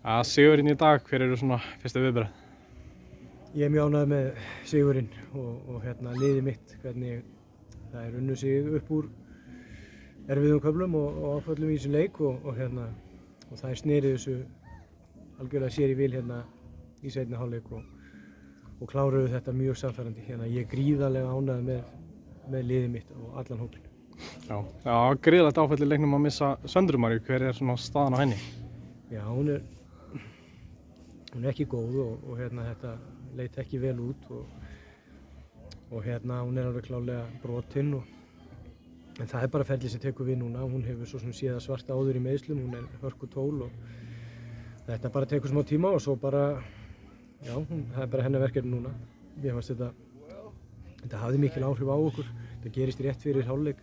Að sigurinn í dag, hver eru svona fyrstu viðbrögð? Ég er mjög ánægður með sigurinn og liðið mitt, hvernig það er unnið sig upp úr erfiðum köflum og áföllum í þessum leik og það er snerið þessu algjörlega sér í vil í seinni hálfleik og kláruðu þetta mjög samfærandi. Ég er gríðarlega ánægður með liðið mitt og allan hópinn. Já, gríðarlegt áfall í leiknum að missa Söndru Maríu, hver er svona staðan á henni? Já, hún er ekki góð og þetta leit ekki vel út og hún er alveg klárlega brotin en það er bara ferlið sem tekur við núna. Hún hefur svo sem séð svarta áður í meiðslum, hún er hörkutól og þetta bara tekur smá tíma og svo bara, já, það er bara hennar verkefni núna. Mér fannst þetta hafði mikil áhrif á okkur, þetta gerist rétt fyrir hálfleik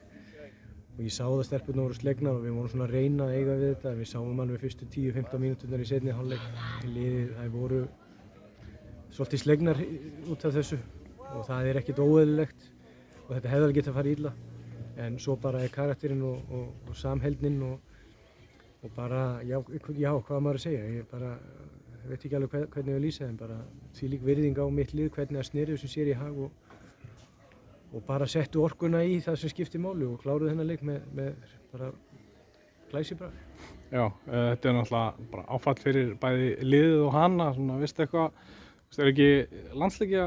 og ég sá það stelpurnar voru slegnar og við vorum svona að reyna að eiga við þetta. Við sáum alveg fyrstu 10-15 mínúturnar í seinni hálfleik. Liðið, þær voru svolítið slegnar út af þessu og það er ekkert óeðlilegt og þetta hefði alveg getað að fara illa. En svo bara er karakterinn og samheldnin og bara, já, hvað maður að segja. Ég bara veit ekki alveg hvernig ég lýsa þeim, bara þvílík virðing á mitt lið, hvernig það snerið sem sér í hag og bara settu orkuna í það sem skiptir máli og kláruðu þennan leik með bara glæsibrag. Já, þetta er náttúrulega bara áfall fyrir bæði liðið og hana, svona, veistu eitthvað, er ekki landsleikja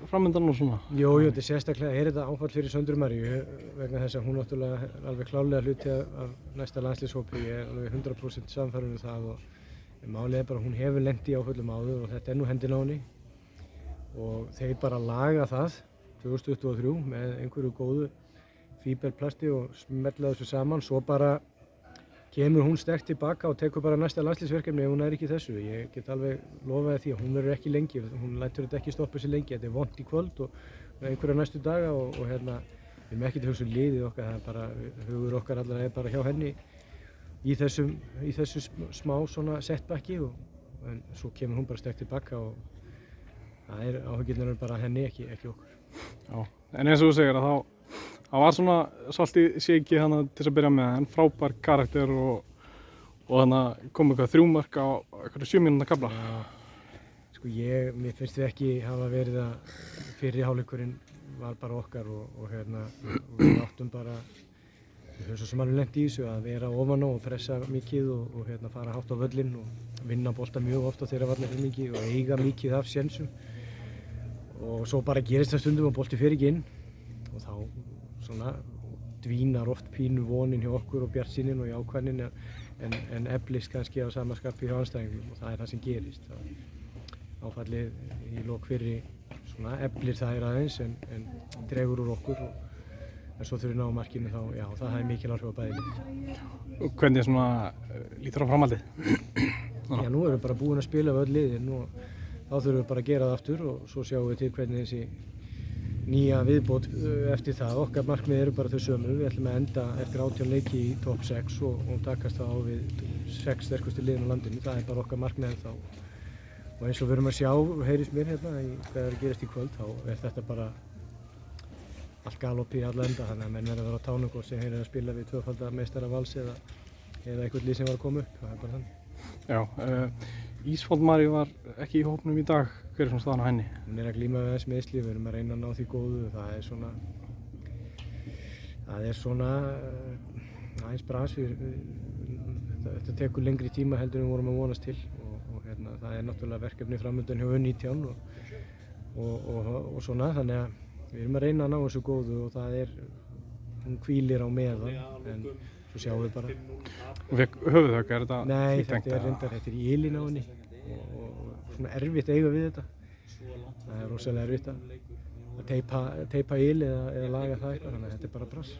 framöndan og svona? Jú, þetta er sérstaklega, þetta áfall fyrir Söndru Maríu vegna þess að hún náttúrulega er alveg klárlega hluti af næsta landsliðshópi. Ég er alveg 100% sannfærður um það og málið er bara að hún hefur lent í áföllum áður og þetta er nú hendin á henni og þeir bara laga það 2023 með einhverju góðu fíberplasti og smella þessu saman. Svo bara kemur hún sterkt tilbaka og tekur bara næsta landsliðsverkefni ef hún er ekki í þessu. Ég get alveg lofaði því að hún verður ekki lengi, hún lætur þetta ekki stoppa sig lengi. Þetta er vont í kvöld og einhverja næstu daga og við erum ekki til hugsa liðið okkar, það er bara, hugur okkar allar er bara hjá henni í þessu smá svona setbacki en svo kemur hún bara sterkt tilbaka og það er áhyggjurnar bara henni, ekki okkur. Já, en eins og þú segir að það var svona svolítið shaky hana til að byrja með en frábær karakter og þannig kom eitthvað 3 mörk á eitthvað 7 mínútna kafla. Já, sko mér finnst við ekki hafa verið að fyrri hálfleikurinn var bara okkar og við áttum bara, við höfum svo sem alveg lent í þessu að vera ofan á og pressa mikið og fara hátt á völlinn og vinna bolta mjög ofta þegar varnir fyrir mikið og eiga mikið af sénsum. Og svo bara gerist það stundum og bolti fer ekki inn og þá svona dvínar oft pínu vonin hjá okkur og bjartsýnin og jákvæðnin en eflist kannski á sama skapi hjá andstæðingum og það er það sem gerist. Áfallið í lok fyrri svona eflir það aðeins en dregur úr okkur en svo þurfum við ná markinu þá, já, það hefði mikil áhrif á bæði lið. Og hvernig svona lítur á framhaldið? Já, nú erum við bara búin að spila við öll liðin og þá þurfum við bara að gera það aftur og svo sjáum við til hvernig þessi nýja viðbót eftir það. Okkar markmið eru bara þau sömu. Við ætlum að enda eftir 18 leiki í topp 6 og takast það á við 6 sterkustu liðin á landinu. Það er bara okkar markmið ennþá. Og eins og við erum að sjá, heyrist mér í hvað er að gerast í kvöld, þá er þetta bara allt galopp í alla enda. Þannig að menn verða að vera á tánum hvort sem þeir að spila við tvöfalda meistara Vals eða eitthvað lið sem var að koma upp. Það er bara þannig. Já, Ísfold Maríu var ekki í hópnum í dag, hver er svona staðan á henni? Hún er að glíma við þessi meiðsli, við erum að reyna að ná því góðu, það er svona aðeins bras, þetta tekur lengri tíma heldur en við vorum að vonast til og það er náttúrulega verkefni framöndan hjá U19 og svona, þannig að við erum að reyna að ná þessu góðu og það er, hún hvílir á meðan en svo sjáum við bara. Og fekk höfuðhögg, er þetta Nei, ítengt? þetta er reyndar, þetta er í ilinn á henni og svona erfitt að eiga við þetta. Það er rosalega erfitt að teipa il eða laga það eitthvað, þannig að þetta er bara brass.